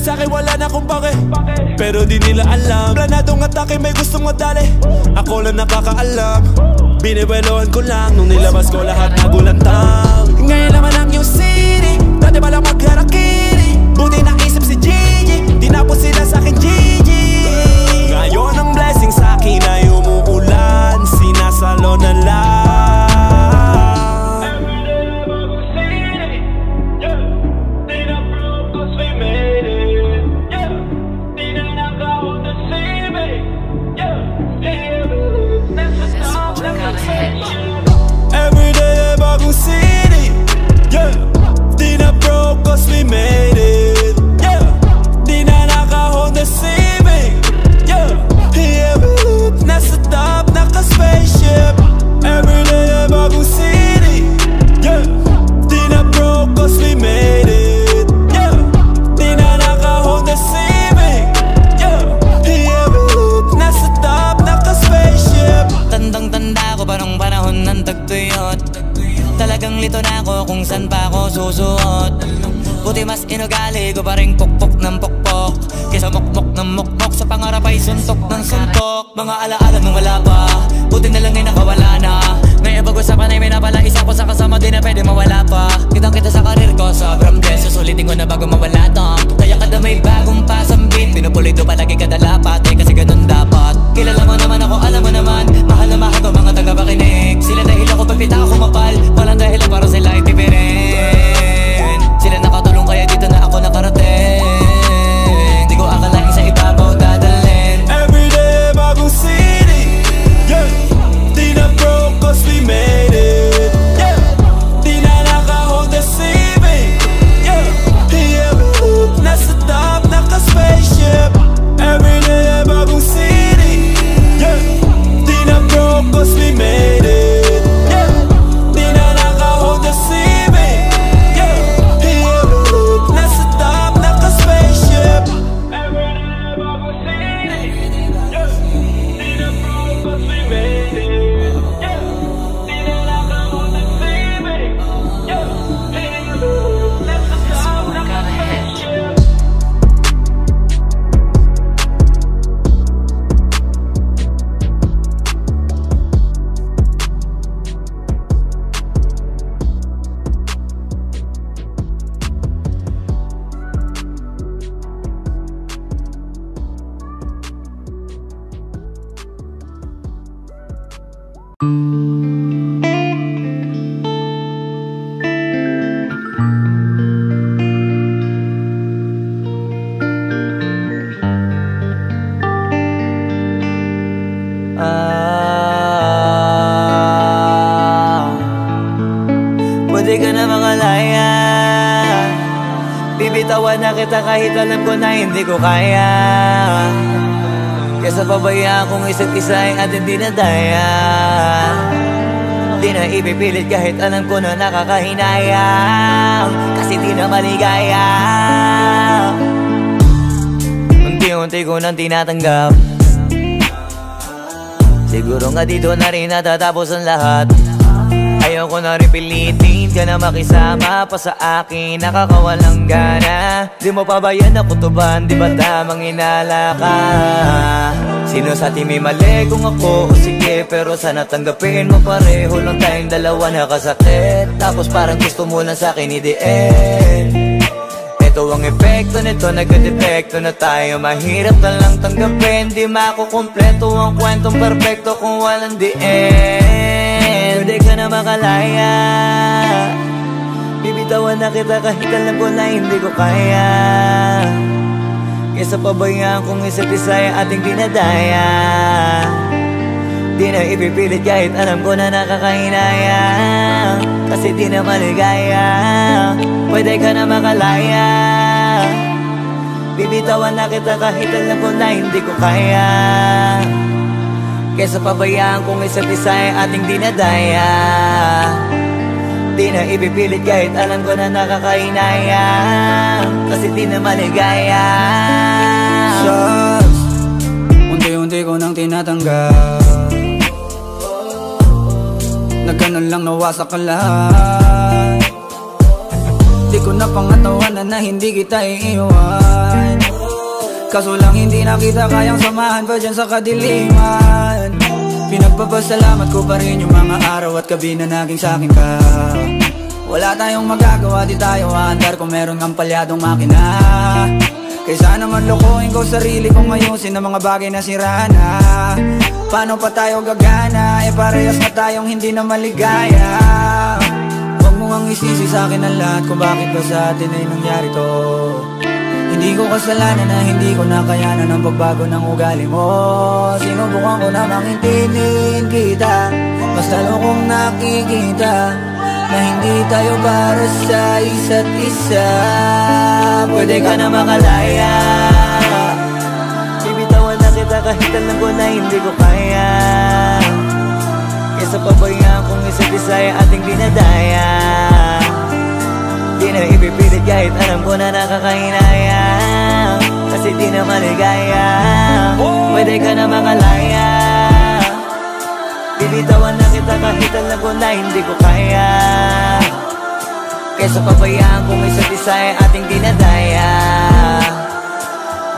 sa'kin wala na kung pake, pero di nila alam. Planadong atake may gustong madali, ako lang nakakaalam. Binibelohan ko lang nung nilabas ko lahat nagulantang. Ngayon naman ang yung city, dati ba lang magharakiri. Buti naisip si Gigi, tinapos sila sa'kin Gigi. Ngayon ang blessing sa'kin ay umuulan, sinasalo na lang. Every day bagong city, yeah. Di na broke cause we made it, yeah. Di na naka-Honda Civic, yeah. Nasa top, naka-spaceship. Every day bagong city, yeah. Di na broke cause we made it, yeah. Di na naka-Honda Civic, yeah. Nasa top, naka-spaceship. Tandang-tanda ko pa nung panahon ng tagtuyot. Talagang lito na ako kung saan pa ako susuot. Buti mas inugali ko pa rin pukpok ng pukpok, kesa mukmok ng mukmok, sa pangarap ay suntok ng suntok. Mga alaala nung wala pa, buti na lang ay nakawala na. Ngayon pag-usapan ay may napala, isa ko sa kasama di na pwede mawala pa. Kitang kita sa karir ko, sobrang bless, susulitin ko na bago mawala to. Kaya kada may bagong pasambit, pinupulito palagi kada lapat, kasi ganun dapat. Kilala mo naman ako, alam mo naman, mahal na mahal ko mga tagapakinig. Sila dahil ako pagpita ako mapal, walang dahil para sila ay tipirin. Sila nakatulong kaya dito na ako nakarating. Di ko akalain sa ibabaw dadalhin. Everyday bagong city, yeah. Di na broke cause we made it, yeah. Di na naka-Honda Civic, yeah. Nasa top, naka-spaceship. Everyday bagong city, yeah. Di na broke cause we made it, yeah. Di na naka-Honda Civic, yeah. Nasa top, naka-spaceship. Everyday bagong city, yeah. Di na broke cause we made it, yeah. Di na naka-Honda Civic, yeah. Nasa top, naka-spaceship. Pwede ka na makalaya, bibitawan na kita kahit alam ko na hindi ko kaya. Kesa pabayaan kong isa't isa ay ating dinadaya. Di na ipipilit kahit alam ko na nakakahinayang, kasi di na maligaya. Unti-unti ko nang tinatanggap, siguro nga dito na rin natatapos ang lahat. Ayoko na rin pilitin ka na makisama pa sa akin, nakakawalang gana. Di mo pa ba yan nakutuban, di ba tamang inala ka? Sino sa atin may mali kung ako o sige, pero sana tanggapin mo pareho lang tayong dalawa nakasakit. Tapos parang gusto mo lang sa akin i-end. Ito ang epekto nito, nagka-depekto na tayo. Mahirap na lang tanggapin, di makukumpleto ang kwentong perfecto kung walang the end. Pwede ka na makalaya, bibitawan na kita kahit alam ko na hindi ko kaya. Kesa pabayaan kung isa't isa ay ating dinadaya. Di na ipipilit kahit alam ko na nakakahinaya, kasi di na maligaya. Pwede ka na makalaya, bibitawan na kita kahit alam ko na hindi ko kaya. Kesa pabayaan kung isa't isa ay ating dinadaya. Di na ipipilit kahit alam ko na nakakahinaya, kasi di na maligaya. Shots, unti-unti ko nang tinatanggap, na ganun lang nawasak ka lahat. Di ko ko na pangatawanan na hindi kita iiwan. Kaso lang hindi na kita kayang samahan pa dyan sa kadiliman. Pinagpapasalamat ko pa rin yung mga araw at gabi na naging sa'kin ka. Wala tayong magagawa, di tayo aandar kung meron ng palyadong makina. Kaysa naman lokohin ko sarili kong ayusin ang mga bagay na sira na. Paano pa tayo gagana, parehas na tayong hindi na maligaya. Huwag mo ngang isisi sa'kin ang lahat kung bakit ba sa atin ay nangyari to. Hindi ko kasalanan na hindi ko nakayanan ang pagbago ng ugali mo. Sinubukan ko namang intindihin kita, mas lalo kong nakikita na hindi tayo para sa isa't isa. Pwede ka na makalaya, bibitawan na kita kahit alam ko na hindi ko kaya. Kesa pabayaan kung isa't isa ay ating dinadaya. Di na ipipilit kahit alam ko na nakakahinaya, kasi di na maligaya. Pwede ka na makalaya, bibitawan na kita kahit alam ko na hindi ko kaya. Kesa pabayaan kung isa't isa ay ating dinadaya.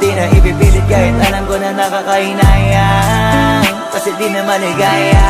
Di na ipipilit kahit alam ko na nakakahinaya, kasi di na maligaya.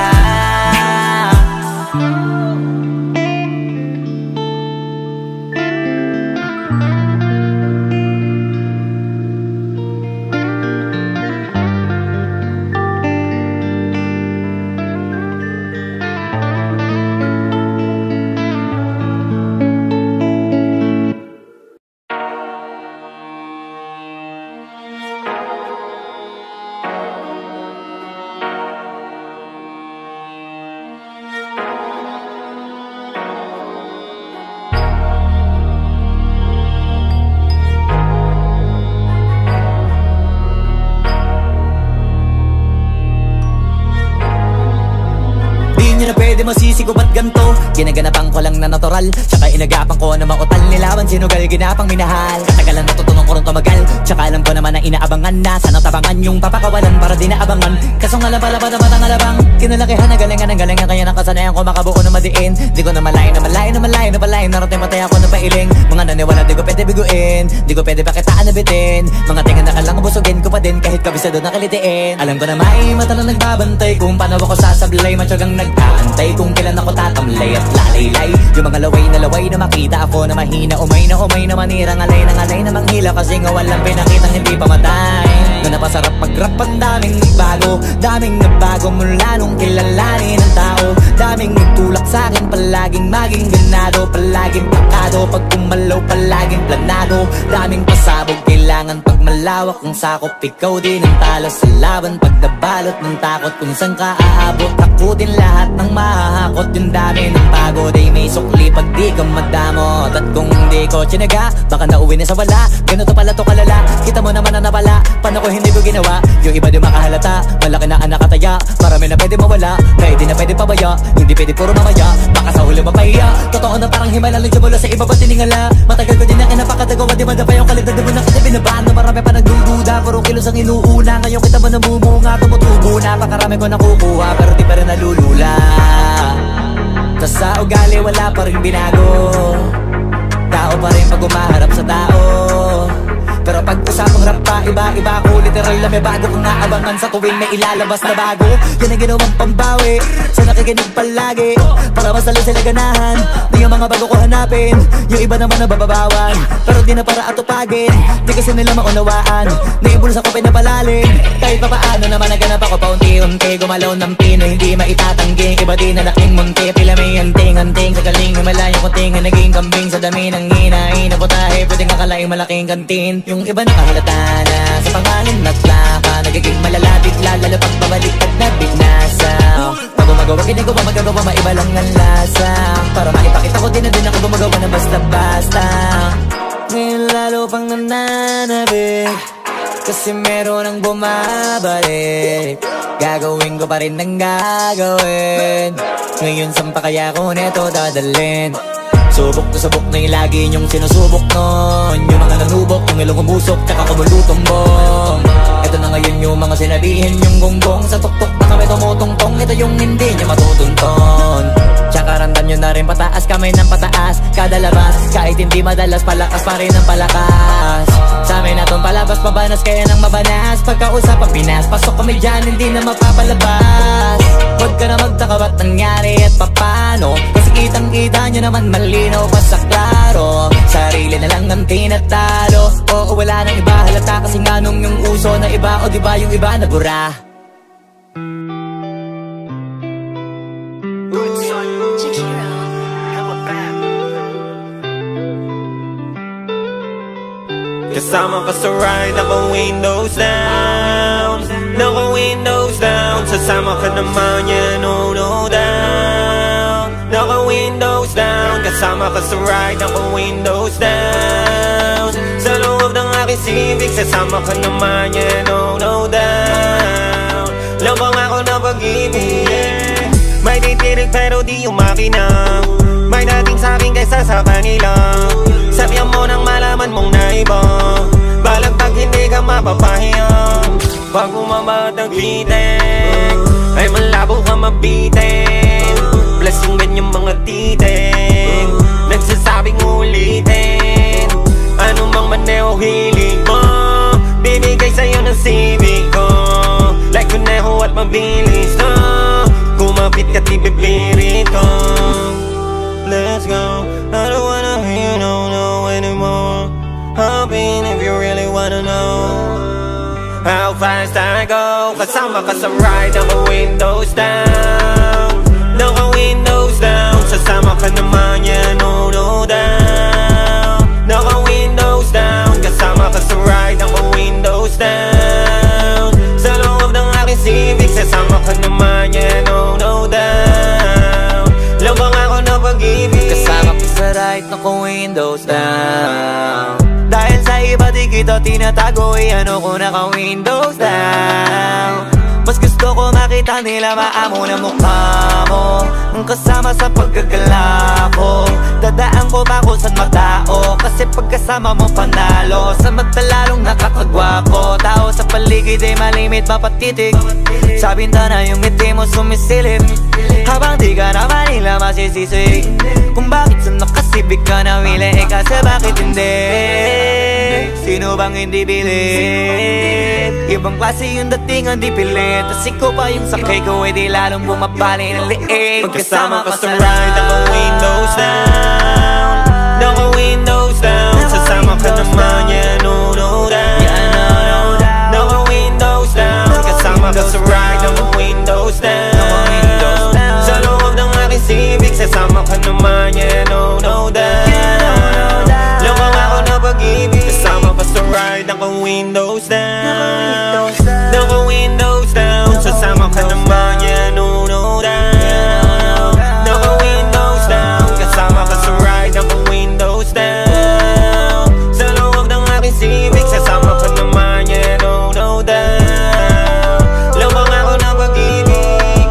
Pwede masisi ko ba't ganto? Ginaganapan ko lang na natural, tsaka inagapan ko na mautal. Nilawan sinugal, ginapang minahal. Katagalan natutunan ko rin tumagal, tsaka alam ko naman na inaabangan na. Sana tabangan yung papakawalan para di naabangan. Kaso nga lang pala ba naman ang alabang kinalakihan na galingan ng galingan, kaya nakasanayan ko makabuo na madiin. Di ko na malayo na malayo na malayo na malayo. Narating matay ako na pailing. Mga naniwala di ko pwede biguin, di ko pwede pakitaan na bitin. Mga tingan na kalang busugin ko pa din kahit kabisado na kalitiin. Alam ko na may mata na nagbabantay kung paano ako sasablay. Matyagang nag-aantay kung kailan ako tatamlay at lalaylay. Yung mga laway na makita ako na mahina, umay na manira, ngalay na manghila, kasi nga walang pinakitang hindi pamatay. Na napasarap mag-rap, ang daming nagbago mula nung kilalanin ang tao. Daming nagtulak sa'kin, palaging maging ganado, palaging pakado, pag kumalaw palaging planado. Daming pasabog, kailangan pag malawak ang sakop. Ikaw din ang talo sa laban, pag nabalot ng takot. Kung saan ka aabot, takutin lahat ng mahahakot. Yung dami ng pagod ay may sukli pag di ka madamot. At kung hindi ko tsinaga, baka nauwi na sa wala. Ganito pala to kalala, kita mo naman na napala. Paano ko hindi ko ginawa? Yung iba di makahalata, malaki na ang nakataya. Marami na pwede mawala, kaya di na pwede pabaya. Hindi pwede puro mamaya, baka sa huli mapahiya. Totoo na parang himala lang siya mula sa iba ba tiningala. Matagal ko din na kinapakatagawa, di manda pa yung kalidad. Di mo na kasi binabaan na marami pa nagdududa. Puro kilos ang inuuna, ngayon kita ba namumunga? Tumutubo na, pakarami ko nakukuha, pero di pa rin nalulula. Tas sa ugali wala pa rin binago, tao pa rin pag umaharap sa tao. Pero pag usapang rap pa, iba-iba ako. Literal na may bago kong naabangan sa tuwing may ilalabas na bago. Yan ang ginawang pambawi sa nakikinig palagi, para mas lalo sila ganahan na yung mga bago ko hanapin. Yung iba naman nababawan, pero di na para atupagin. Di kasi nila maunawaan na yung bulsa ko pinapalalim. Kahit pa paano naman naganap ako paunti-unti, gumalaw ng pino, hindi maitatanggi. Iba di na laking munti, pila may anting-anting. Sa galing na malayong kunting na naging kambing. Sa dami ng hinahin na putahe, pwedeng akalaing malaking kantin. Yung iba nakahalata na sa pangalan at laka, nagiging malala bigla, lalo pag babalik at nabignasa. Pag gumagawa, hindi ko pa magagawa, maiba lang ang lasa. Para maipakita ko din na din ako gumagawa na basta-basta. Ngayon lalo pang nananabik, kasi meron ang bumabalik. Gagawin ko pa rin ang gagawin. Ngayon saan pa kaya ko neto dadalhin? Subok to subok na yung lagi niyong sinusubok nun. Yung mga nanubok, yung ilong umusok, tsaka kumulutumbong. Ito na ngayon yung mga sinabihin yung gonggong. Sa tuktok na kami tumutungtong, ito yung hindi niya matutunton. Tsaka paparamdam nyo na rin pataas kamay ng pataas. Kada labas, kahit hindi madalas, palakas pa rin ang palakas. Sa amin na tong palabas, mabanas kaya nang mabanas. Pagkausapang Pinas, pasok kami dyan, hindi na mapapalabas. Huwag ka na magtaka ba't nangyari at papano, kasi kitang-kita nyo naman malinaw pa sa klaro. Sarili na lang ang tinatalo. Oo, wala nang iba halata, kasi nga nung yung uso na iba, o diba yung iba nabura. Kasama ka sa ride, naka-windows down, naka-windows down. Sasama ka naman yan, no, no down, naka-windows down. Kasama ka sa ride, naka-windows down. Sa loob ng aking Civic, sasama ka naman yan, no, no down. Lambang ako na pag-ibig, may titirig pero di yung makina. May dating sa'kin kaysa sa kanila. Sabihan mo nang malaman mong naiba, balag pag hindi ka mapapahiya. Pag umabat ang titik, ay malabo ka mabitin. Plus yung ganyang mga titik, nagsasabing ulitin. Ano mang maneho hilig mo, bibigay sa'yo ng Civic ko. Like kuneho at mabilis na, kumapit ka tibibirit ko. Let's go, I don't wanna hear no anymore. Hop in if you really wanna know how fast I go. Kasama ka sa ride, naka-windows down, naka-windows down. Sasama ka naman yan, no, no down, naka-windows down. Kasama ka sa ride, naka-windows down. Sa loob ng aking Civic, sasama ka naman yan, no, no down. Lambang ako na pag-ibig, kasama ko sa right, naka-windows down. Dahil sa iba di kita tinatago, ano ko naka-windows down. Mas gusto ko makita nila maamo na mukha mo, ang kasama sa paggagala ko. Dadaan ko ba kung saan matao, kasi pagkasama mo panalo. Sa mata lalong nakakagwapo, tao sa paligid ay malimit mapatitig. Sa bintana yung ngiti mo sumisilip, habang di ka naman nila masisisi kung bakit sa nakasibig ka na wili. Kasi bakit hindi? Sino bang hindi bilib? Ibang klase yung dating hindi pilit, tas ikaw pa yung sakay ko, eh di lalong bumabali ng liig. Pagkasama ka sa ride, naka-windows down, naka-windows down. Sasama ka naman yan, no, no down, naka-windows down. Kasama ka sa ride, naka-windows down. Sa loob ng aking Civic, sasama ka naman yan, no, no down. Lambang ako na pag-ibig, kasama ka sa ride, naka-windows down, naka-windows down. Sasama ka naman yan, no, no down, naka-windows down. Kasama ka sa ride, naka-windows down. Sa loob ng aking Civic, sasama ka naman yan, no, no down. Lambang ako na pag-ibig.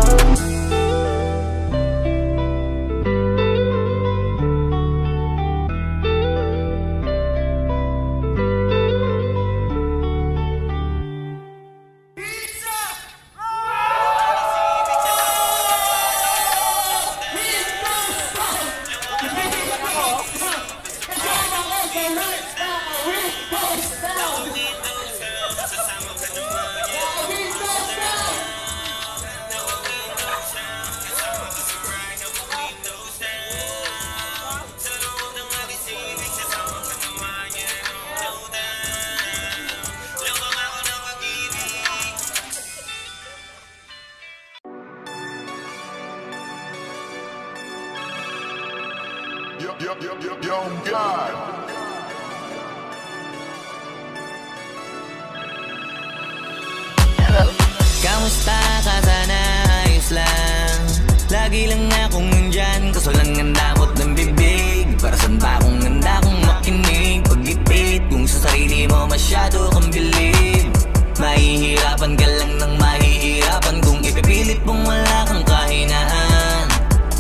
Yo, God. Kamusta ka sana? Ayos lang. Lagi lang akong nandyan, kaso lang ang damot ng bibig. Para saan ba akong handa kung makinig? Pag-ipit kung sa sarili mo masyado kang bilib. Mahihirapan ka lang ng mahihirapan kung ipipilit mong wala kang kahinaan.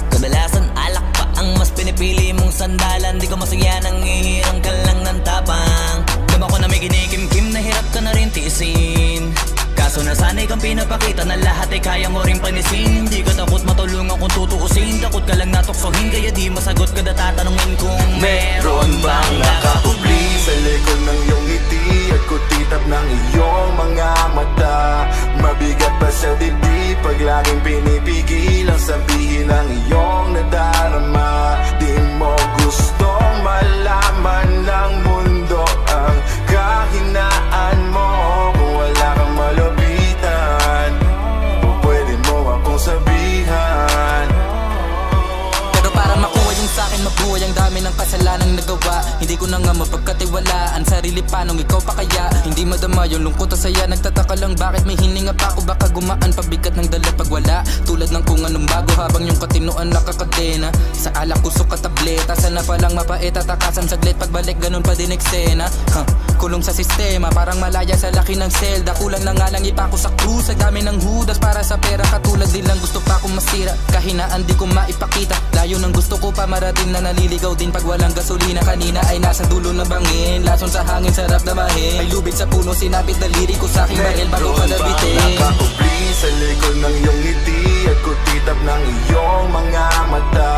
Kadalasan alak pa ang mas pinipili mong sandalan. Di ko masaya nang ihirang ka lang ng tapang. Dama ko na may kinikimkim na hirap ka na rin tiisin. Kaso nasanay ka kang pinapakita na lahat ay kaya mo rin panisin. Hindi ka takot matulungan kung tutuusin, takot ka lang natuksohin, kaya di masagot kada tatanungin kung meron bang nakahubli sa likod ng iyong ngiti at kutitap ng iyong mga mata. Mabigat pa sa dibdib pag laging pinipigil ang sabihin ng iyong nadarama. Di mo gustong malaman ng mundo ang kahinaan mo. Kung wala kang malapitan, o pwede mo akong sabihan. Pero para makuha yung sa'kin mabuhay, ang dami ng kasalanang nagawa. Hindi ko na nga mapagkatiwalaan sarili, paanong ikaw pa kaya? Hindi madama yung lungkot at saya. Nagtataka lang bakit may hininga pa ako, baka gumaan pabigat ng dala pag wala. Tulad ng kung anong bago habang yung katinuan nakakadena. Sa alak kusok at tableta, sana palang mapait at takasan saglit. Pagbalik ganun pa din eksena. Kulong sa sistema, parang malaya sa laki ng selda. Kulang na nga lang ipako sa krus, sa dami ng hudas para sa pera. Katulad din lang gusto pa akong masira, kahinaan di ko maipakita. Layo ng gusto ko pa marating na naliligaw din pag walang gasolina. Kanina ay nasa dulo ng bangin, lason sa hangin sarap damahin. May lubid sa puno, sinapit daliri ko sa aking baril bago ka nabitin. Nakakubli sa likod ng iyong ngiti at kutitap ng iyong mga mata.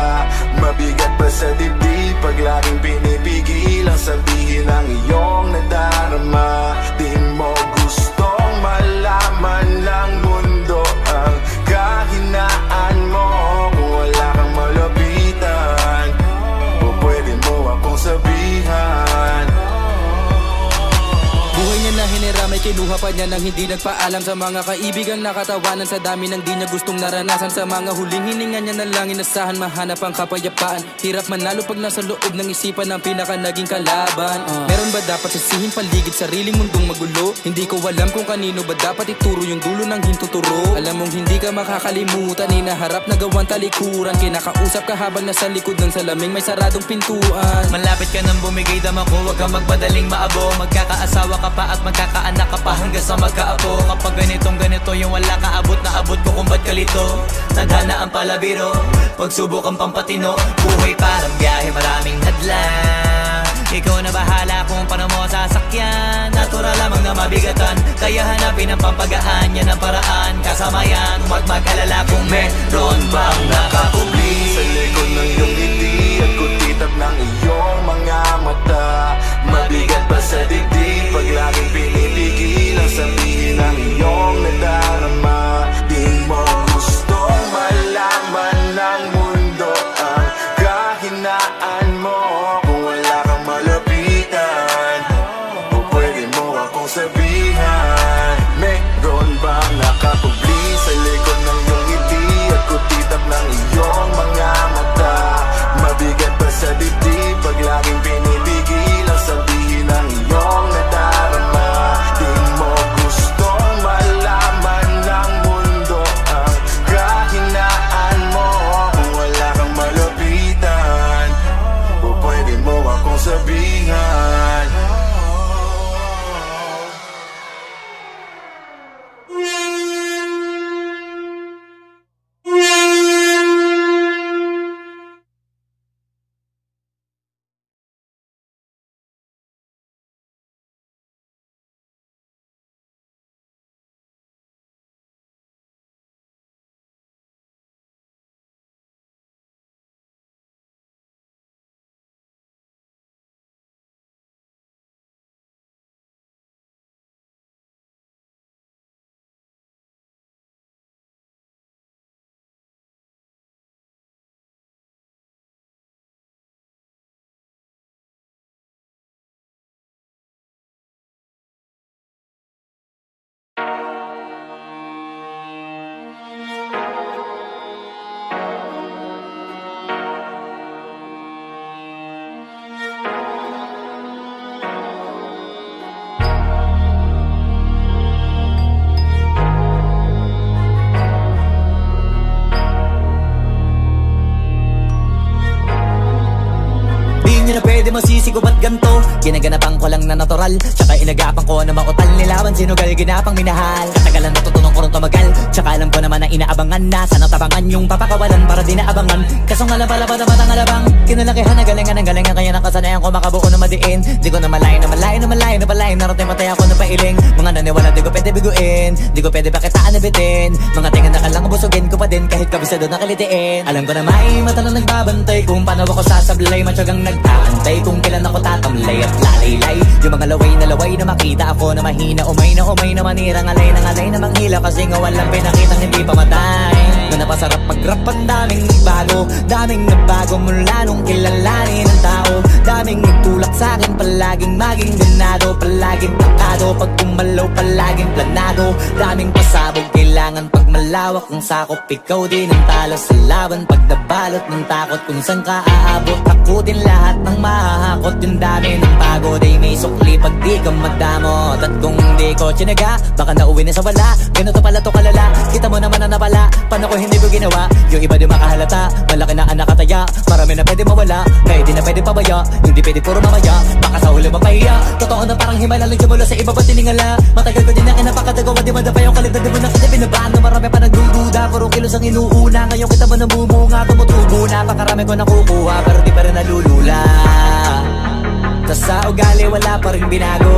Mabigat pa sa dibdib pag laging pinipigil ang sabihin ng iyong nadarama. Di mo gustong malaman ng mundo ang kahinaan mo. Kung wala kang malapitan, o pwede mo akong sabihan. Buhay niya na hinira, may kinuha pa niya nang hindi nagpaalam sa mga kaibigang nakatawanan. Sa dami ng di niya gustong naranasan, sa mga huling hininga niya na lang inasahan mahanap ang kapayapaan. Hirap manalo pag nasa loob ng isipan ng pinaka naging kalaban. Meron ba dapat sisihin paligid sariling mundong magulo? Hindi ko alam kung kanino ba dapat ituro yung dulo ng hintuturo. Alam mong hindi ka makakalimutan, inaharap na gawang talikuran. Kinakausap ka habang nasa likod ng salaming may saradong pintuan. Malapit ka nang bumigay dama ko, huwag kang magmadaling maabo. Magkakaasawa ka pa at magkakaanak ka pa hanggang sa magkaapo. Kapag ganito yung wala ka abot na abot ko kung ba't kalito. Tadhana ang palabiro, pagsubok ang pampatino. Buhay parang biyahe, maraming hadlang. Ikaw na bahala kung paano mo sasakyan. Natural lamang na mabigatan, kaya hanapin ang pampagaan. Yan ang paraan, kasama yan. Huwag mag-alala kung meron bang nakahubli sa likod ng iyong ngiti at kutitap ng iyong mga mata. Mabigat pa sa dibdib pag laging pinipigil ang sabihin ng iyong nadarama. Di mo gustong malaman ng mundo ang kahinaan mo. Kung wala kang malapitan, o pwede mo akong sabihan. Meron bang nakakubli sa likod ng iyong ngiti at kutitap ng iyong mga mata? Mabigat pa sa dibdib pag laging pinipigil ang sabihin ng iyong nadarama. Di mo gustong malaman ng mundo ang kahinaan mo. Kung wala kang malapitan, o pwede mo akong sabihan. Di nyo na pwede masisi ko ba't ganto. Ginaganapan ko lang na natural, tsaka inagapan ko na mautal. Nilaban sinugal, ginapang minahal. Katagalan natutunan ko rin tumagal, tsaka alam ko naman na inaabangan na sana tabangan yung papakawalan para di naabangan. Kaso nga lang pala pa naman ang alabang kinalakihan na galingan ng galingan, kaya nakasanayan ko makabuo na madiin. Di ko na malayo na malayo na malayo na palayo, narating matay ako na pailing. Mga naniwala di ko pwede biguin, di ko pwede pakitaan na bitin. Mga tingan na kalang busugin ko pa din kahit kabisado na kalitiin. Alam ko na may mata na nagbabantay kung paano ako sasablay, matyagang nag-aantay kung kailan ako tatamlay at lalaylay. Yung mga laway na makita ako na mahina, umay na manirang alay na manghila, kasi nga walang pinakitang hindi pamatay. Na napasarap mag-rap, ang daming nagbago mula nung kilalanin ang tao. Daming nagtulak sa'kin, palaging maging ganado, palaging pakado, pag kumalaw palaging planado. Daming pasabog, kailangan pag malawak ang sakop, ikaw din ang talo sa laban. Pag nabalot ng takot kung saan ka aabot, takutin lahat ng mahahakot. Yung dami ng pagod ay may sukli pag di ka madamot. At kung di ko tsinaga, baka nauwi na sa wala. Ganito pala to kalala, kita mo naman na napala. Paano ko hindi ko ginawa, yung iba di makahalata. Malaki na anak kataya, marami na pwede mawala, kaya di na pwede pabaya, hindi pwede puro mamaya, baka sa huli mapahiya. Totoo na parang himala lang mula sa iba ba tiningala. Matagal ko din na kinapakadagawa, di madapa yung kalidad, di mo na kita binabaan. Na marami pa nagdududa, puro kilos ang inuuna. Ngayon kita mo namumunga, tumutubo na, pakarami ko nakukuha, pero di pa rin nalulula. Tas sa ugali wala pa rin binago,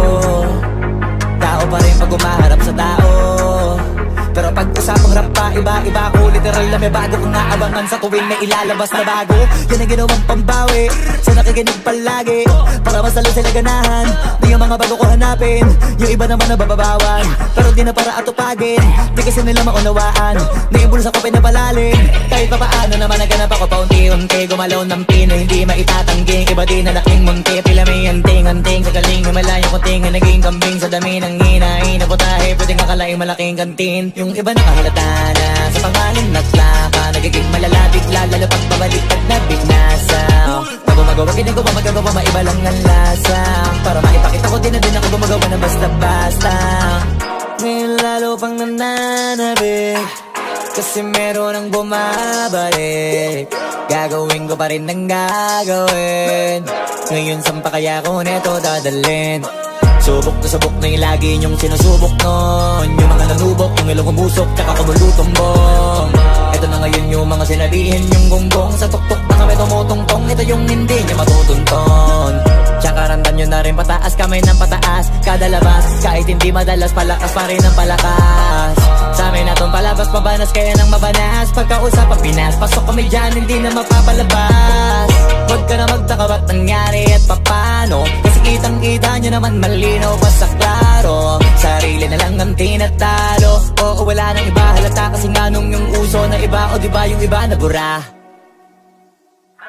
tao pa rin pag umaharap sa tao. Pero pag usapang rap pa, iba ko literal na may bago kong naabangan sa tuwing may ilalabas na bago. Yan ang ginawang pambawi sa nakikinig palagi, para masalo sila ganahan. Di yung mga bago ko hanapin, yung iba naman nababawan, pero di na para atupagin. Di kasi nila maunawaan, naimbulsa ko pinapalalim. Kahit pa paano naman naganap ako paunti-unti, gumalaw ng pino, hindi maitatangging. Iba din na laking munti, pila may anting-anting. Sa galing may malayong kunting, naging kambing sa dami ng hinahin na putahe, pwedeng akalaing malaking kantin. Yung iba nakahalata na sa pangalan naglaka, nagiging malalapit lalo pag babalik pag nabinasa. Pag gumagawa, ginagawa, magagawa, maiba lang ang lasa, para maipakita ko din na din ako gumagawa na basta-basta. Ngayon lalo pang nananabik, kasi meron ang bumabalik. Gagawin ko pa rin ang gagawin. Ngayon saan pa kaya ko neto dadalhin? Subok na yung lagi niyong sinusubok nun. Yung mga nanubok, yung ilong umusok, tsaka kumulutumbong. Ito na ngayon yung mga sinabihin, yung gonggong sa tuktok na kami tumutungtong. Ito yung hindi niya matutunton. Tsaka randan nyo na rin pataas, kamay ng pataas kada labas, kahit hindi madalas, palakas pa rin ang palakas. Sa amin natong palabas, mabanas kaya nang mabanas. Pagkausap ang Pinas, pasok kami dyan, hindi na mapapalabas. Huwag ka na magtaka ba't nangyari at papano, kasi kitang-kita nyo naman malinaw pa sa klaro. Sarili na lang ang tinatalo, oo wala nang iba halata, kasi nga nung yung uso na iba, o diba yung iba na bura.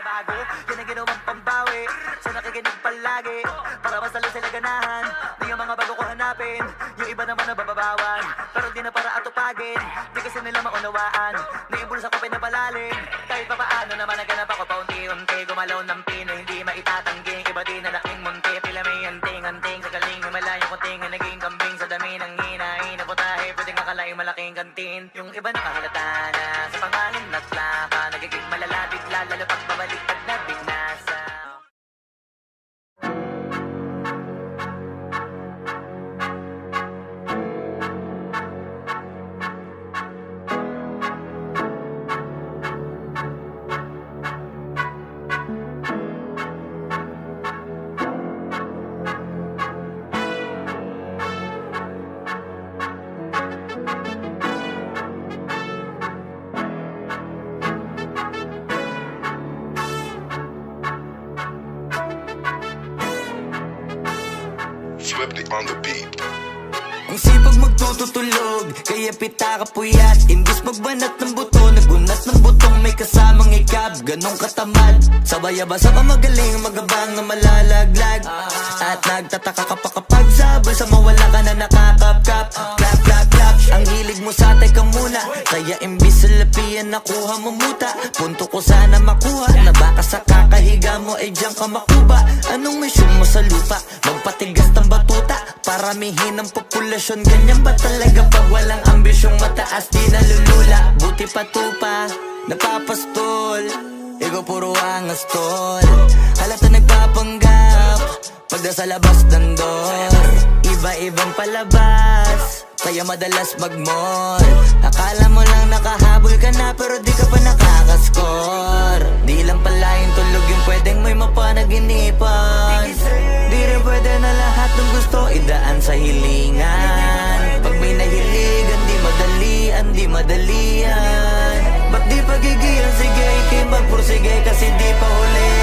Bago, yan ang ginawang pambawi sa nakikinig palagi, para masalo sila ganahan. Di yung mga bago ko hanapin, yung iba naman nababawan, pero di na para atupagin. Di kasi nila maunawaan, naimbulsa ko pinapalalim. Kahit pa paano naman naganap ako paunti-unti, gumalaw ng pino, hindi maitatangging. Iba din na laking munti, pila may anting-anting. Sa galing may malayong kunting, naging kambing sa dami ng hinahin na putahe, pwedeng akalaing malaking kantin. Yung iba nakahalata na sa pangalan naglaka, nagiging malalapit lalo pag babalik pag nabinasa. Swifty on the beat. Ang sipag magtututulog, kaya pita ka puyat. Imbis magbanat ng buto, nagunat ng butong may kasamang ikab. Ganong katamad, sabay-abasa ka magaling, magabang na malalaglag. At nagtataka ka pa kapag sabay sa mawala ka na nakakapkap. Clap, clap, clap, ang hilig mo sa teka muna, kaya imbis sa lapian nakuha mo muta. Punto ko sana makuha, na baka sa kakahiga mo ay diyan ka makuba. Anong mission mo sa lupa? Magpatigas ng batuta, paramihin ang populasyon. Ganyan ba talaga pag walang ambisyong mataas? Di nalulula, buti patupa, napapastol. Ikaw puro angas tol, halata nagpapanggap, pag nasa labas ng door. Iba-ibang palabas, kaya madalas mag-mall. Akala mo lang nakahabol ka na, pero di ka pa nakakascore. Di lang pala yung tulog yung pwedeng may mapanaginipan. Di rin pwede na lahat ng gusto idaan sa hilingan. Pag may nahiligan, di madalian, di madalian. Ba't di pagigilan, sige, ikipagpursige kasi di pa huli.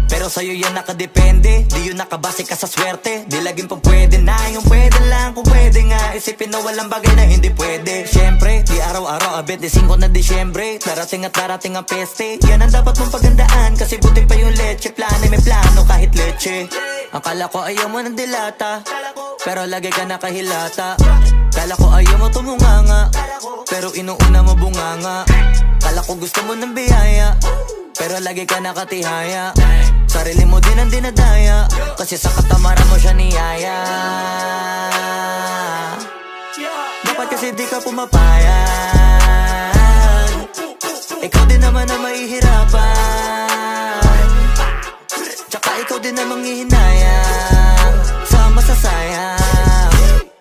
Pero sa'yo yan nakadepende, di yun nakabase ka sa swerte. Di laging pa pwede na, yung pwede lang kung pwede nga. Isipin na walang bagay na hindi pwede. Siyempre, di araw-araw, 25 na Disyembre. Darating at darating ang peste, yan ang dapat mong pagandaan. Kasi buti pa yung leche, plano may plano kahit leche. Akala ko ayaw mo ng dilata, pero lagi ka nakahilata. Kala ko ayaw mo tumunganga, pero inuuna mo bunganga. Kala ko gusto mo ng biyaya, pero lagi ka nakatihaya. Sarili mo din ang dinadaya, kasi sa katamaran mo siya niyaya. Dapat kasi di ka pumapayag, ikaw din naman ang mahihirapan. Tsaka ikaw din ang manghihinayang sa masasayang.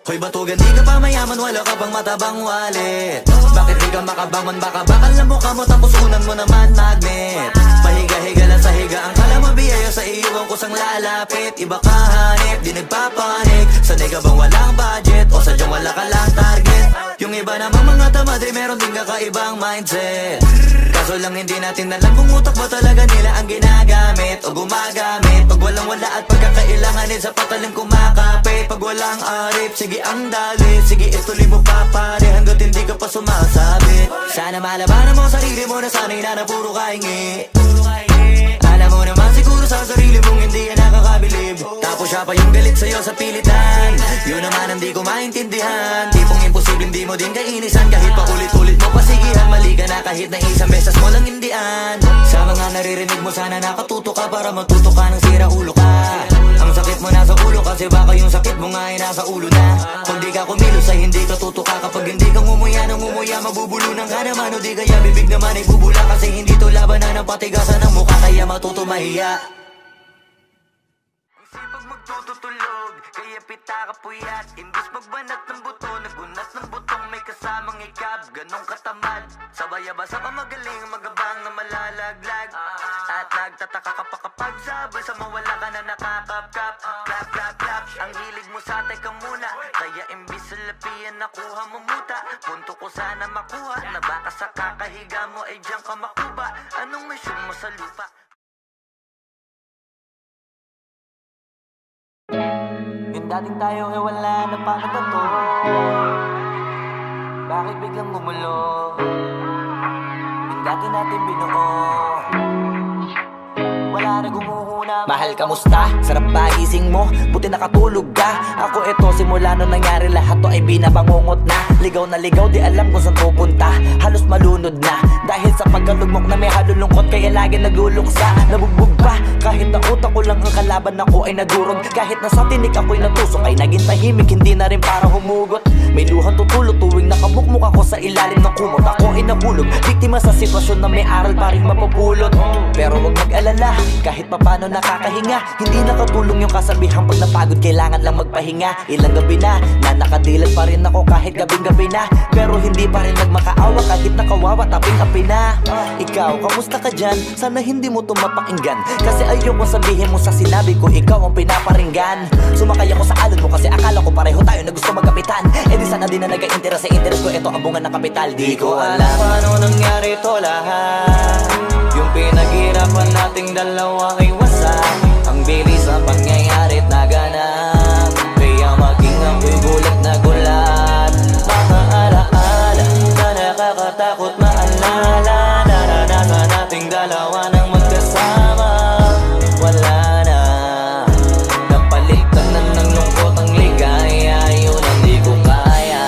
Hoy batugan, di ka pa mayaman, wala ka pang matabang wallet. Bakit di ka makabangon, baka bakal na mukha mo tapos unan mo naman magnet. Pahiga-higa lang sa higa, ang kala mabiyaya sa iyo ang kusang lalapit. Iba ka hanip, di nagpapanik. Sanay ka bang walang budget o sadyang wala ka lang target? Yung iba namang mga tamad ay meron din kakaibang mindset. Kaso lang hindi natin alam kung utak ba talaga nila ang ginagamit o gumagamit. Pag walang wala at pagkakailanganin sa patalim kumakapit. Pag walang arip, sige ang dali, sige ituloy mo pa pare hanggat hindi ka pa sumasabit. Sana malabanan mo sarili mo na sanay na puro kahingi. Alam mo naman siguro sa sarili mong hindi yan nakakabilib. Tapos siya pa yung galit sa'yo sa pilitan. Yun naman ang di ko maintindihan. Tipong imposible hindi mo din kainisan. Kahit pa ulit-ulit mo pasigihan, mali ka na kahit na isang beses mo lang hindian. Sa mga naririnig mo sana nakatuto ka para matuto ka ng sira ulo ka. Ang sakit mo nasa ulo kasi baka yung sakit mo nga ay nasa ulo na. Kung di ka kumilos ay hindi ka tutuka. Kapag hindi ka ngumuya ng ngumuya, mabubulunan ka naman. O di kaya bibig naman ay bubula. Kasi hindi to labanan ng patigasan ng mukha, kaya matuto mahiya. Ang sipag magtututulog, kaya pita ka puyat. Imbis magbanat ng buto, nagunat ng butong may kasamang ikab. Ganong katamad, sabay-abasa ka magaling, magabang na malalaglag. At nagtataka ka pa kapag sabay sa mawala ka na nakakapkap. Clap, clap, clap, ang hilig mo sa teka muna. Kaya imbis sa lapian nakuha mo muta. Punto ko sana makuha, na baka sa kakahiga mo ay diyan ka makuba. Anong mission mo sa lupa? Yung dating tayo ay wala na pangatato. Bakit biglang gumulo? Yung dati natin binuo, wala na gumuhuna. Mahal, kamusta? Sarap ba gising mo? Buti nakatulog ka. Ako eto, simula nung nangyari lahat to ay binabangungot na. Ligaw na ligaw, di alam kung saan pupunta. Halos malunod na dahil sa pagkalugmok na may halulungkot. Kaya lagi naguluksa, nabugbog pa. Kahit na utak ko lang ang kalaban, ako ay nagurog. Kahit na sa tinik ako'y natusok, ay naging tahimik, hindi na rin para humugot. May luhan tutulo tuwing nakabukmuk ako sa ilalim ng kumot. Ako ay nahulog, biktima sa sitwasyon na may aral pa rin mapupulot. Pero wag mag-alala, kahit papano nakakahinga. Hindi nakatulong yung kasabihang pag napagod kailangan lang magpahinga. Ilang gabi na nakadilat pa rin ako kahit gabing-gabi na. Pero hindi pa rin nagmakaawa kahit nakawawa taping-api na. Ikaw, kamusta ka dyan? Sana hindi mo to mapakinggan, kasi ayoko sabihin mo sa sinabi ko ikaw ang pinaparinggan. Sumakay ako sa alon mo kasi akala ko pareho tayo na gusto magkapitan. Eh di sana din na nag-interest sa interest ko, ito ang bunga ng kapital. Di ko alam paano nangyari to lahat. Yung pinaghirapan nating dalawa ay wasak. Ang bilis ang pangyayari't naganap, kaya maging ako'y gulat na gulat. Mga alaala na nakakatakot maalala. Naranasan nating dalawa ng magkasama. Wala na, napalitan na ng lungkot ang ligaya. Yun ang di ko kaya.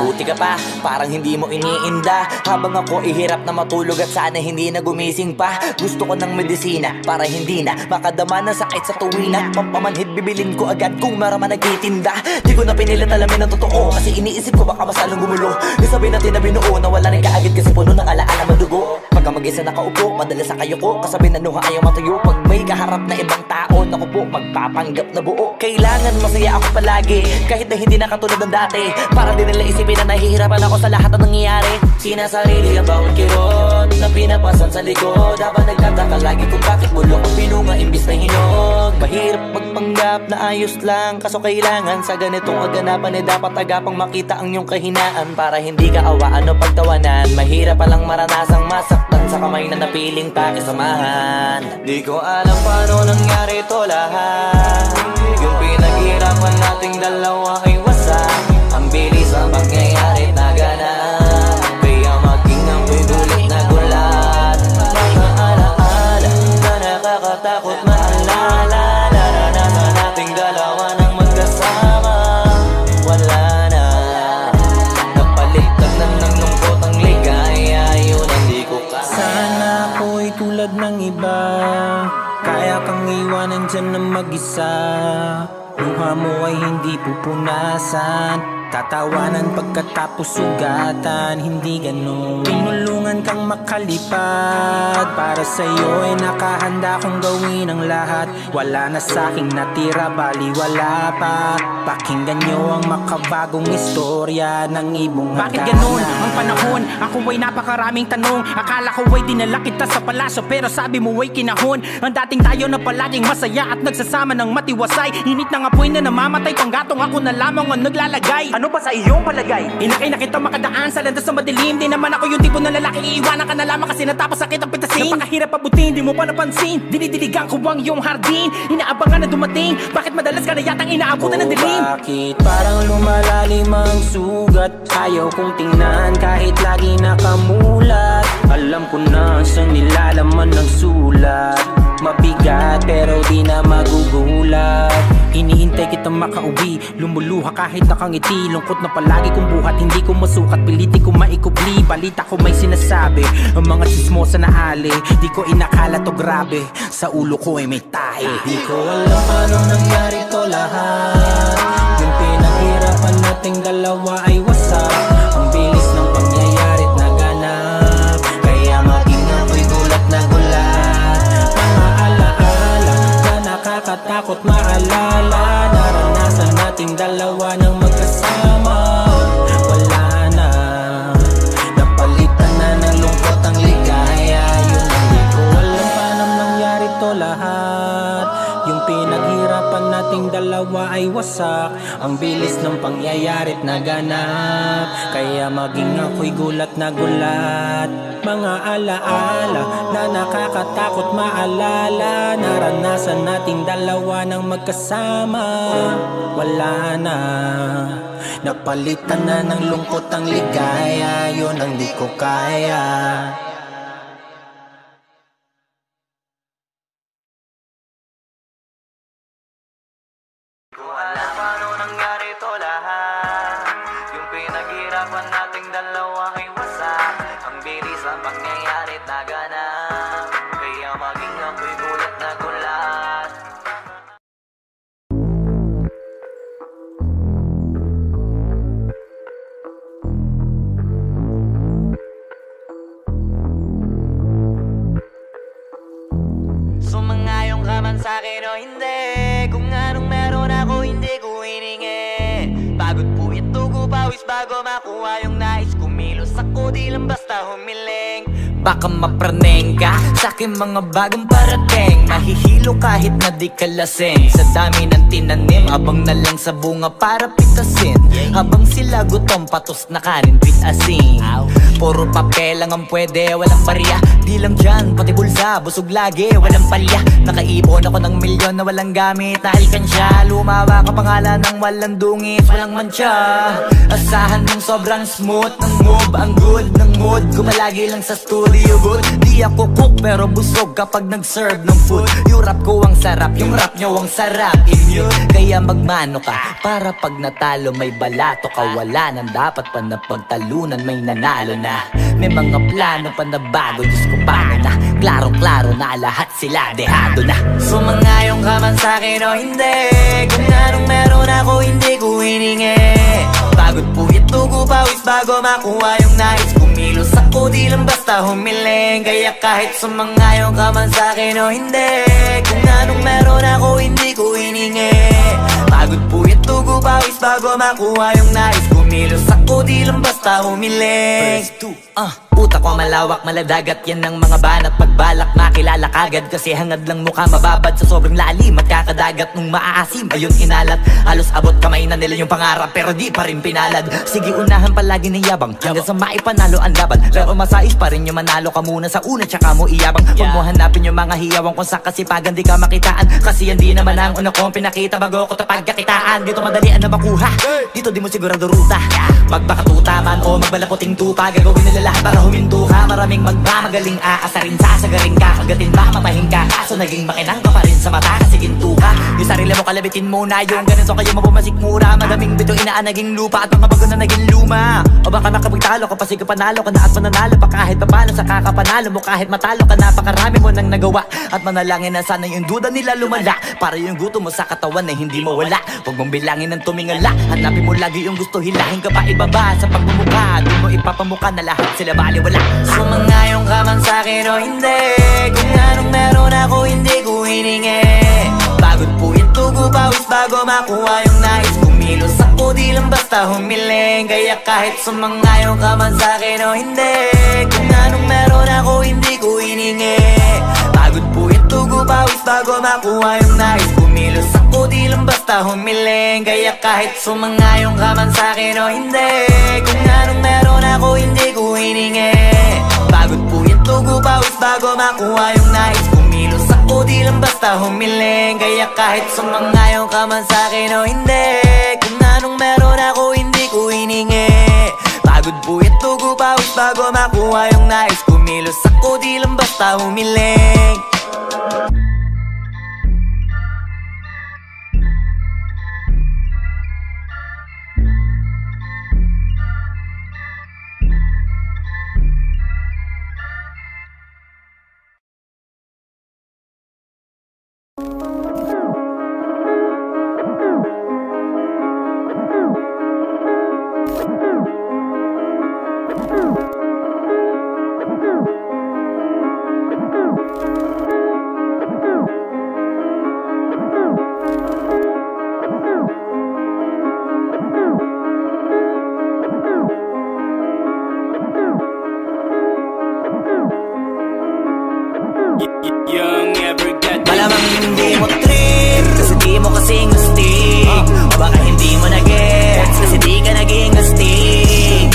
Buti ka pa, parang hindi mo iniinda. Habang ako ihirap na matulog at sana hindi na gumising pa. Gusto ko ng medisina para hindi na makadama ng sakit sa tuwina. Pampamanhid bibilin ko agad kung maraman nagtitinda. Di ko na pinilit alamin ang totoo, kasi iniisip ko baka mas lalong gumulo. Nasabi natin na binuo na wala rin kaagad kasi puno ng alaala madugo. ka mag-isa nakaupo, madalas sa kayo ko, kasabi na nuha ayaw matuyo. Pag may kaharap na ibang tao, naku po, magpapanggap na buo. Kailangan masaya ako palagi, kahit na hindi na katulad ng dati. Para din nila isipin na nahihirapan ako sa lahat ng nangyayari. Sinasarili ang bawat kirot na pinapasan sa likod, habang nagtataka lagi kung bakit bulok ang pinunga imbis na hinog. Mahirap magpanggap na ayos lang, kaso kailangan sa ganitong kaganapan dapat agapang makita ang iyong kahinaan, para hindi ka awaan o pagtawanan. Mahirap palang maranasang masaktan sa kamay na napiling pakisamahan. Di ko alam paano nangyari to lahat, yung pinaghirapan nating dalawa ay wasak. Ang bilis ang pangyayari na ganap, kaya maging ang pigulit na gulat. Mga alaala na nakakatakot maalala, naranasan nating dalawa ng magkasama. Wala na, napalitan na ng lungkot ang ligaya, yun ang di ko kaya. Sana ako'y tulad ng iba, kaya kang iwanan dyan ng mag-isa. Luha mo ay hindi pupunasan, tatawanan pagkatapos sugatan. Hindi ganon, tinulungan kang makalipad. Para sa'yo ay nakahanda kong gawin ang lahat. Wala na sa'king natira, baliwala pa. Pakinggan nyo ang makabagong istorya ng ibong hagdanan. Bakit ganon ang panahon? Ako ay napakaraming tanong. Akala ko ay dinala kita sa palaso, pero sabi mo ay kinahon. Ang dating tayo na palaging masaya at nagsasama ng matiwasay. Init ng apoy na namamatay, panggatong ako na lamang ang naglalagay. Ano ba sa iyong palagay? Inakay na kita makadaan sa landas na madilim. Di naman ako yung tipo na lalaki, iiwanan ka na lamang kasi natapos sakit ang pitasin. Napakahirap pabutin, di mo pa napansin. Dinidiligan ko ang iyong hardin, inaabangan na dumating. Bakit madalas ka na yatang inaabutan ng dilim? Bakit parang lumalalim ang sugat? Ayaw kong tingnan kahit lagi nakamulat. Alam ko na sa nilalaman ng sulat. Mabigat pero di na magugulat. Hinihintay kitang makauwi, lumuluha kahit nakangiti. Lungkot na palagi kong buhat, hindi ko masukat, piliti ko maikubli. Balita ko may sinasabi, ang mga chismosa na ali. Di ko inakala to grabe, sa ulo ko ay may tahi. Di ko alam paano nangyari to lahat, yung pinaghirapan nating dalawa ay wasak. Ang bilis ng pangyayari't naganap, kaya maging ako'y gulat na gulat. Mga alaala na nakakatakot maalala, naranasan nating dalawa ng magkasama. Wala na, napalitan na ng lungkot ang ligaya. Yun ang di ko alam paano nangyari to lahat, yung pinaghirapan nating dalawa ay wasak. Ang bilis ng pangyayari't naganap, kaya maging ako'y gulat na gulat. Mga alaala na nakakatakot maalala, naranasan nating dalawa ng magkasama. Wala na, napalitan na ng lungkot ang ligaya. Yun ang di ko kaya. Alam paano nangyari to lahat, yung pinaghirapan nating dalawa ay wasak. Ang bilis ang pangyayari't naganap, kaya maging ako'y gulat na gulat. Sumangayong ka man sa'kin o hindi, kung anong meron ako hindi ko hiningi. Pagod po ito ko pawis bago makuha yung nais. Kumilos ako di lang basta humiling. Baka mapraneng ka sa'kin mga bagong parating. Mahihilo kahit na di ka lasing, sa dami ng tinanim, habang na lang sa bunga para pitasin. Habang sila gutom patos na kanin with asin. Puro papel lang ang pwede, walang barya. Di lang dyan, pati bulsa, busog lagi, walang palya. Nakaipon ako ng milyon na walang gamit, nahalkansya. Lumawa ka pangalan ng walang dungis, walang mancha. Asahan mong sobrang smooth ng move, ang good ng mood. Gumalagi lang sa studio booth. Di ako cook pero busog kapag nag-serve ng food. Yung rap ko ang sarap, yung rap nyo ang sarap. Immune, kaya magmano ka para pag natalo may balato ka. Wala nang dapat pa na pagtalunan, may nanalo na. May mga plano pa na bago, Diyos ko paano na. Klaro-klaro na lahat sila dehado na. Sumangayong ka man sa'kin o hindi, kung anong meron ako hindi ko hiningi. Pagod po ito ko pawis bago makuha yung nais. Kumilos ako ako di lang basta humiling. Kaya kahit sumangayon ka man sa'kin o hindi, kung anong meron ako hindi ko hiningi. Pagod puyat tugo pawis bago makuha yung nais. Kumilos ako di lang basta humiling. Utak ko malawak, maladagat yan ng mga banat. Pagbalak makilala kagad kasi hangad lang mukha mababad sa sobrang lalim at kakadagat nung maaasim. Ayun inalat, halos abot kamay na nila yung pangarap pero di pa rin pinalad. Sige unahan palagi ng yabang hanggang sa maipanalo ang laban. Pero masais pa rin yung manalo ka muna sa una tsaka mo iyabang. Huwag mo hanapin yung mga hiyawang kung sa kasipagan di ka makitaan. Kasi yan di naman ang una kong pinakita bago ko tapagkakitaan. Dito madalian na makuha, dito di mo sigurado ruta. Magpakatuta man o magbalakoting tupa, gagawin nila lahat para huminto ka. Maraming magmamagaling aasarin, sasagaring ka, kagatin ba mapahing ka. Kaso naging makinang ka pa rin sa mata kasi ginto ka. Yung sarili mo kalabitin muna, yung ganito kayo mapumasik mura. Madaming bito inaan naging lupa at mga bago na naging luma. O baka nakapagtalo ka pa sige panalo ka na at mananalo pa kahit papano sa kakapanalo mo. Kahit matalo ka napakarami mo nang nagawa at manalangin na sana yung duda nila lumala para yung gutom mo sa katawan na hindi mawala. Huwag mong bilangin ng tumingala, hanapin mo lagi yung gusto, hilahin ka pa ibaba sa pagmumukha. Doon mo ipapamuka na lahat sila baliwala. Sumangayon ka man sa'kin o hindi, kung anong meron ako hindi ko hiningi. Pagod puyat tugo pawis bago makuha yung nais. Kumilos ako di lang basta humiling. Kaya kahit sumangayon ka man sa'kin o hindi, kung anong meron ako hindi ko hiningi. Pagod puyat tugo pawis bago makuha yung nais. Kumilos ako di lang basta humiling. Kaya kahit sumangayon ka man sa'kin o hindi, kung anong meron ako hindi ko hiningi. Pagod puyat tugo pawis bago makuha yung nais. Kumilos ako di lang basta humiling. Kaya kahit sumangayon ka man sa'kin o hindi, kung anong meron ako hindi ko hiningi. Pagod puyat tugo pawis bago makuha yung nais. Kumilos ako di lang basta humiling. Malamang hindi mo trip kasi di mo kasing astig. O baka hindi mo na-gets kasi di ka naging astig.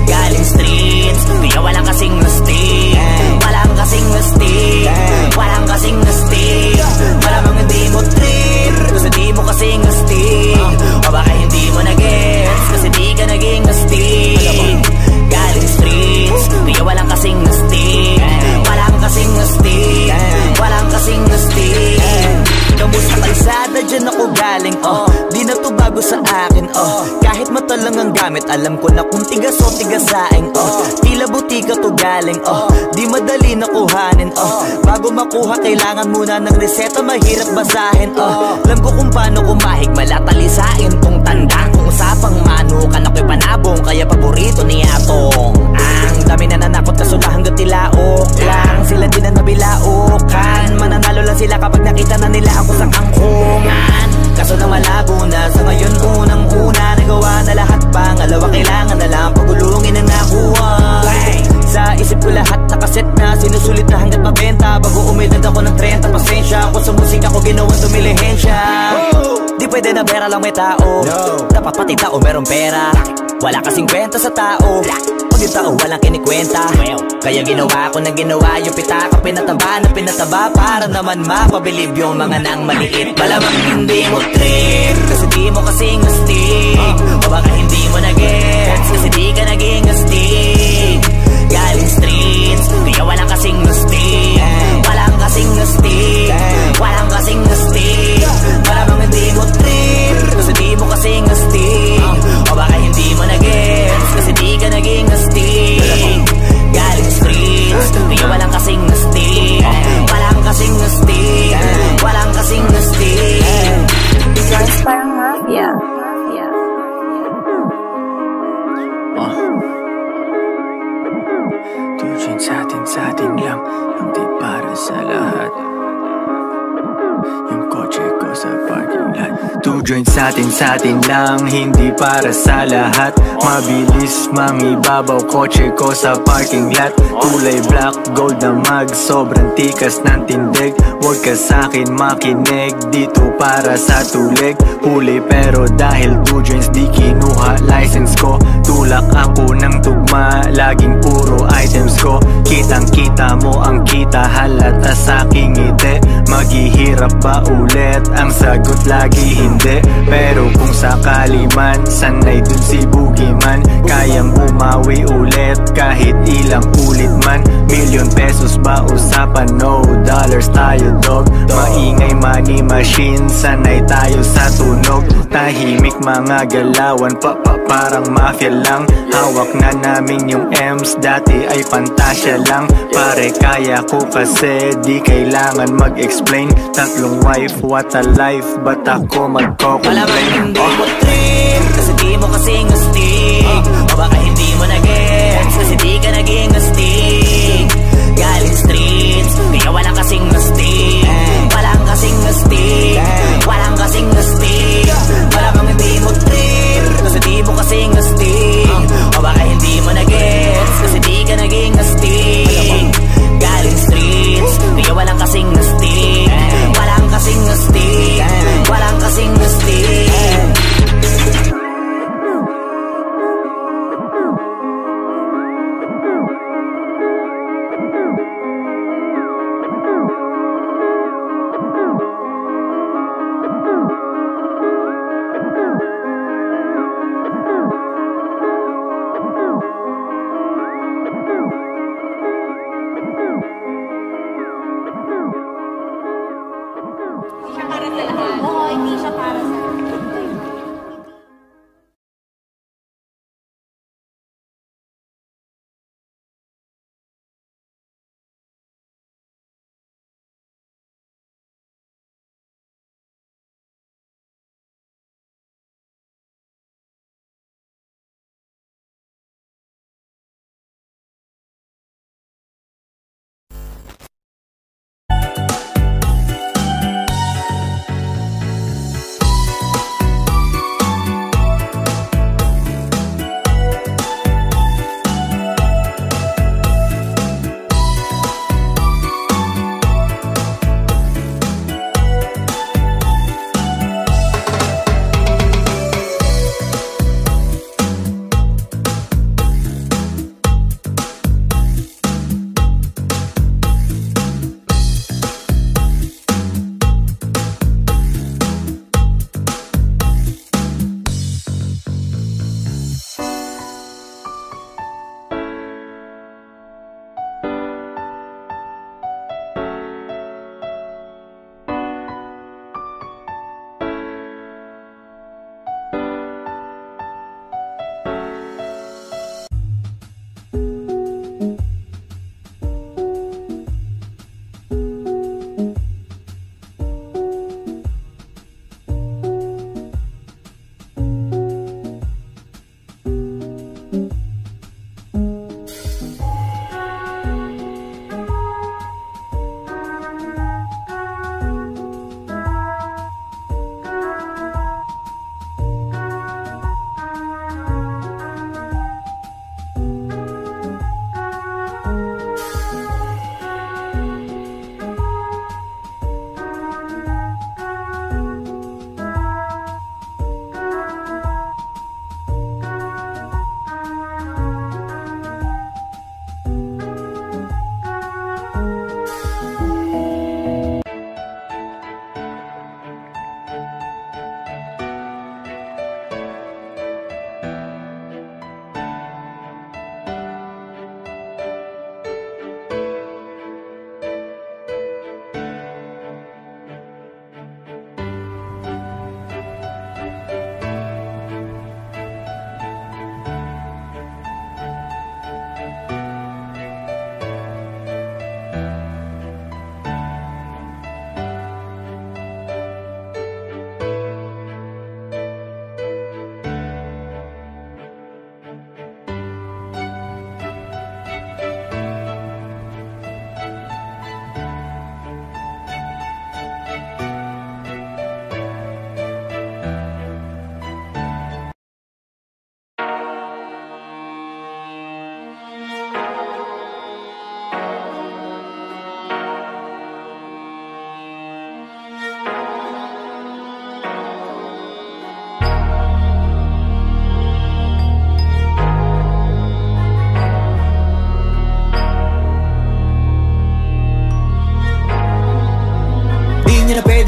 Galing streets, kaya walang kasing astig. Walang kasing astig, walang kasing astig. Malamang hindi mo trip kasi di mo kasing astig. O baka hindi mo na-gets kasi di ka naging astig. Galing streets, kaya walang kasing astig. Walang kasing astig, walang kasing astig. Kamusta kalsada, dyan ako galing, di na to bago sa akin, kahit mata lang ang gamit, alam ko na kung tigas o tigasaing, tila butika to galing, di madali na kuhanin, bago makuha kailangan muna ng reseta, mahirap basahin, alam ko kung paano kumahig, malatalisain tong tanda, kung usapang manukan ako'y panabong, kaya paborito ni Atong. Ang dami na nanakot kaso na hanggang tilaok lang, sila din na nabilaukan, mananalo lang sila kapag nakita na nila ako sa kangkungan. Kaso na malabo na sa ngayon unang-una, nagawa na lahat, pangalawa kailangan na lang pagulungin ang nakuha. Sa isip ko lahat nakaset na, sinusulit na hanggat mabenta, bago umedad ako ng 30, pasensya ako sa musika ko ginawang dumilihensya. Di pwede na pera lang may tao, dapat pati tao meron pera. Wala kasing kwenta sa tao, pag yung tao walang kinikwenta. Kaya ginawa ko na ginawa yung pitaka, pinataba na pinataba, para naman mapabilib yung mga nang maliit. Malamang hindi mo trip kasi di mo kasing astig. O baka hindi mo na-gets kasi di ka naging astig. Galing streets, kaya walang kasing astig. Walang kasing astig, walang kasing astig. Malamang hindi mo trip kasi di mo kasing astig. O baka hindi mo na-gets kasi di ka naging astig. Galing streets, kaya walang kasing astig. Walang kasing astig, walang kasing astig. Sounds parang mafia. sa atin lang, hindi para sa lahat. Yung kotse ko sa parking lot. 2 joints sa atin lang, hindi para sa lahat. Mabilis mangibabaw, kotse ko sa parking lot. Kulay black, gold na mag, sobrang tikas ng tindig. Huwag ka sa'kin makinig, dito para sa tulig. Huli pero dahil 2 joints di kinuha license ko. Tulak ako ng tugma, laging puro items ko. Kitang kita mo ang kita, halata sa'king ngiti. Maghihirap ba ulit? Ang sagot lagi hindi. Pero kung sakali man, sanay dun si Boogeyman. Kayang bumawi ulit kahit ilang ulit man. Million pesos ba usapan? No dollars tayo dog. Maingay money machine, sanay tayo sa tunog. Tahimik mga galawan, parang mafia lang. Hawak na namin yung M's, dati ay pantasya lang. Pare kaya ko kasi di kailangan mag-explain. 3 wife, what a life, ba't ako magko-complain? Malamang hindi mo trip, kasi di mo kasing astig. O baka hindi mo na-gets, kasi di ka naging astig. Galing streets, kaya walang kasing astig. Walang kasing astig, walang kasing astig. Malamang hindi mo trip, kasi di mo kasing astig. O baka hindi mo na-gets, kasi di ka naging astig. Galing streets, kaya walang kasing astig. Walang kasing astig, walang kasing astig.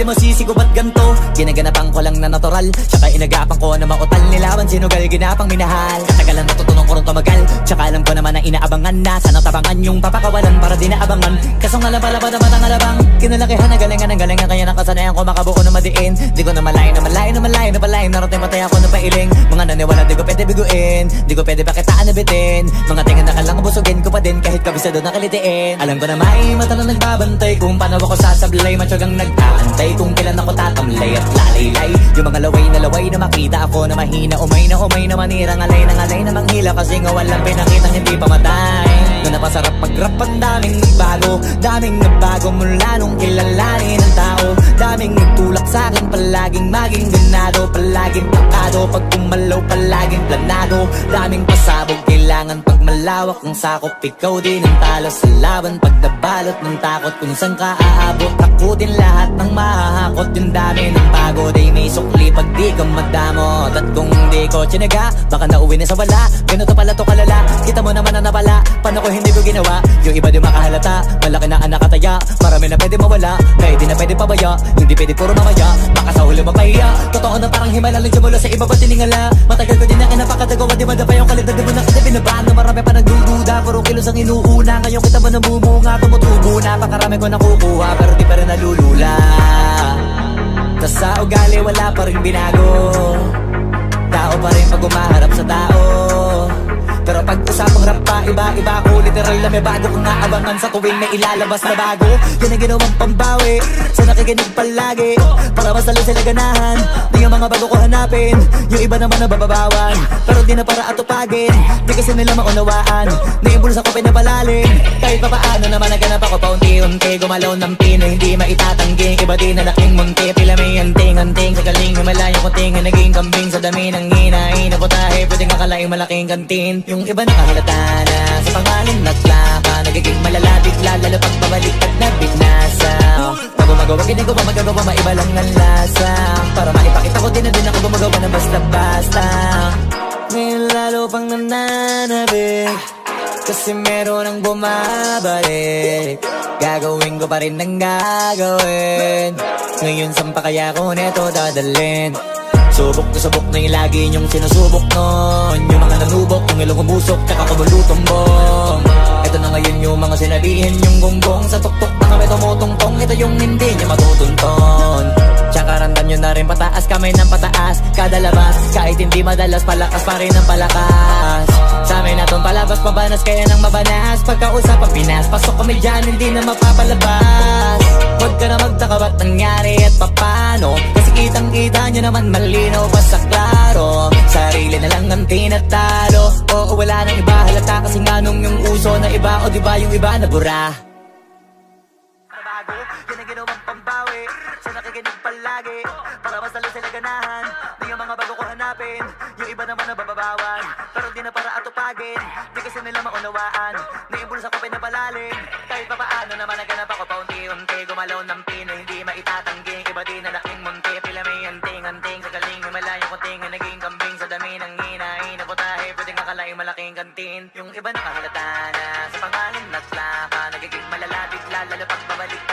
masisigo ba't ganto? Ginaganapan ko lang na natural, tsaka inagapan ko na mautal. Nilaban sinugal, ginapang minahal. Katagalan natutunan ko rin tumagal, tsaka alam ko naman na inaabangan na. Sana tabangan yung papakawalan para di naabangan. Kaso nga lang pala ba naman ang alabang kinalakihan na galingan kaya nakasanayan ko makabuo na madiin. Di ko na malayo na malayo na malayo na palayo. Narating matay ako na pailing. Mga naniwala di ko pwede biguin, di ko pwede pakitaan na bitin. Mga tingin na kalang busugin ko pa din kahit kabisado na kalitiin. Alam ko na may mata na nagbabantay kung paano ako sasablay. Matyagang nag-aantay kung kailan ako tatamlay at lalaylay. Yung mga laway na makita ako na mahina. Umay na manirang alay na manghila. Kasi nga walang pinakitang hindi pamatay. Na napasarap mag-rap ang daming nagbago mula nung kilalanin ang tao. Daming nagtulak sa'kin, palaging maging ganado, palaging pakado. Pag kumalaw, palaging planado. Daming pasabog, kailangan pag malawak ang sakop. Ikaw din ang talo sa laban pag nabalot ng takot. Kung saan ka aabot, takutin lahat ng mahahakot. Yung dami ng pagod ay may sukli pag di ka madamot. At kung di ko tsinaga, baka nauwi na sa wala. Ganito pala to kalala, kita mo naman na napala. Paano ko hindi ko ginawa, yung iba di makahalata. Malaki na anak kataya, marami na pwede mawala. Kaya di na pwede pabaya, hindi pwede puro mamaya. Baka sa huli mapahiya, totoo na parang himala lang simula sa iba ba tiningala. Matagal ko din na kinapakatagawa, di madapa yung kalidad. Di mo na kita binabaan na marami pa nagdududa. Puro kilos ang inuuna, ngayon kita ba namumunga. Tumutubo na, pakarami ko nakukuha, pero di pa rin nalulula. Tas sa ugali wala pa rin binago. Tao pa rin pag umaharap sa tao. Pero pag usapang rap pa, iba-iba ko. Literal na may bago kong naabangan sa tuwing may ilalabas na bago. Yan ang ginawang pambawi sa nakikinig palagi, para mas lalo sila ganahan. Di yung mga bago ko hanapin, yung iba naman nabababawan. Pero di na para atupagin, di kasi nila maunawaan. Naimbulsa ko pinapalalim, kahit pa paano naman naganap ako paunti-unti. Gumalaw ng pino, hindi maitatanggi. Iba din na laking munti, pila may anting-anting. Sa galing himalayang kunting, naging kambing sa dami ng hinahin. Naputahe, pwedeng akalaing malaking kantin. Yung iba nakahalata na sa pangalan naglaka, nagiging malalapit lalo pag babalik at nabinasa. Pag gumagawa, ginagawa, magagawa, maiba lang ang lasa. Para maipakita ko din na din ako gumagawa na basta-basta. Ngayon lalo pang nananabik, kasi meron ang bumabalik. Gagawin ko pa rin ang gagawin. Ngayon saan pa kaya ko neto dadalhin? Subok na yung lagi niyong sinusubok nun. Yung mga nanubok, yung ilong umusok, tsaka kumulutumbong. Ito na ngayon yung mga sinabihin, yung gonggong sa tuktok na kami tumutungtong. Ito yung hindi niya matutunton. Tsaka randan nyo na rin pataas, kamay ng pataas. Kada labas, kahit hindi madalas, palakas pa rin ang palakas. Sa amin na tong palabas, pabanas kaya nang mabanas. Pagkausap ang Pinas, pasok kami dyan, hindi na mapapalabas. Huwag ka na magtaka ba't nangyari at papano, kasi kitang-kita nyo naman malinaw pa sa klaro. Sarili na lang ang tinatalo. Oo, wala nang iba halata, kasi nga nung yung uso na iba. O diba yung iba na bura? Bago, yan ang ginawang pambawi sa nakikinig palagi, para mas lalo sila ganahan. Di yung mga bago ko hanapin, yung iba naman nabababawan. Pero di na para atupagin, di kasi nila maunawaan. Naimbulsa ko pinapalalim, kahit pa paano naman naganap ako paunti-unti. Gumalaw ng pino, hindi maitatanggi. Iba din na laking munti, pila may anting-anting. Sa galing himalayang kunting, naging kambing sa dami ng hinahin. Naputahe, pwedeng akalaing malaking kantin. Yung iba nakahalata na sa pangalan naglaka, nagiging malalapit lalo pag babalik.